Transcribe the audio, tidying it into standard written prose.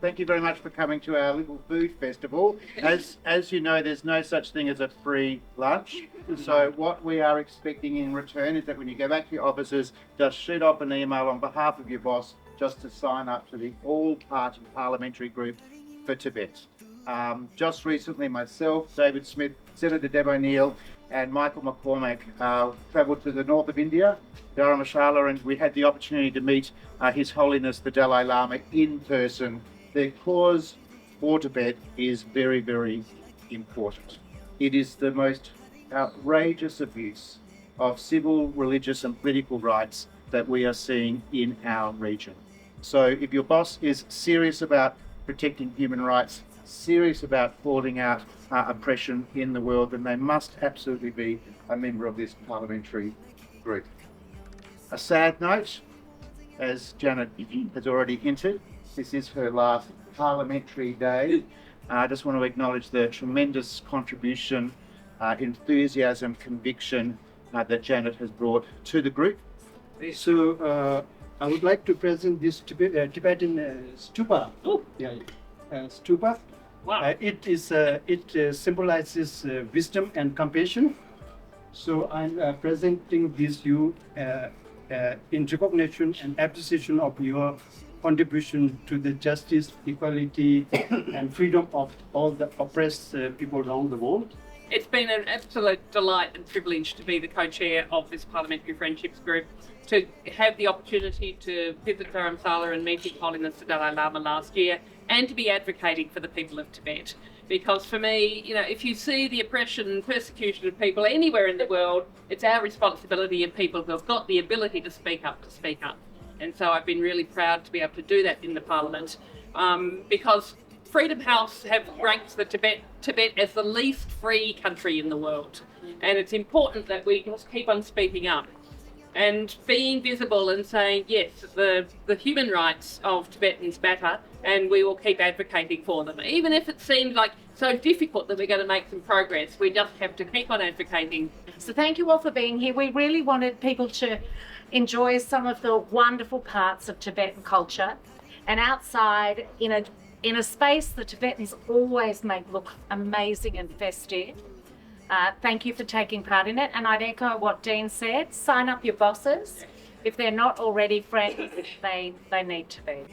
Thank you very much for coming to our little food festival. As you know, there's no such thing as a free lunch. So what we are expecting in return is that when you go back to your offices, just shoot off an email on behalf of your boss just to sign up to the All-Party Parliamentary Group for Tibet. Just recently, myself, David Smith, Senator Deb O'Neill, and Michael McCormack travelled to the north of India, Dharamshala, and we had the opportunity to meet His Holiness the Dalai Lama in person. Their cause for Tibet is very, very important. It is the most outrageous abuse of civil, religious and political rights that we are seeing in our region. So if your boss is serious about protecting human rights, serious about calling out oppression in the world, then they must absolutely be a member of this parliamentary group. A sad note, as Janet has already hinted, this is her last parliamentary day. I just want to acknowledge the tremendous contribution, enthusiasm, conviction that Janet has brought to the group. So I would like to present this Tibetan stupa. Oh, Stupa. wow. It symbolizes wisdom and compassion. So I'm presenting this you in recognition and appreciation of your contribution to the justice, equality, and freedom of all the oppressed people around the world. It's been an absolute delight and privilege to be the co-chair of this Parliamentary Friendships Group, to have the opportunity to visit Dharamshala and meet His Holiness the Dalai Lama last year, and to be advocating for the people of Tibet. Because for me, if you see the oppression and persecution of people anywhere in the world, it's our responsibility of people who have got the ability to speak up. And so I've been really proud to be able to do that in the Parliament, because Freedom House have ranked the Tibet as the least free country in the world. And it's important that we just keep on speaking up and being visible and saying, yes, the human rights of Tibetans matter, and we will keep advocating for them. Even if it seems like so difficult that we're going to make some progress, we just have to keep on advocating. So thank you all for being here. We really wanted people to enjoy some of the wonderful parts of Tibetan culture, and outside in a space the Tibetans always make look amazing and festive. Thank you for taking part in it, and I'd echo what Dean said. Sign up your bosses. If they're not already friends, they need to be.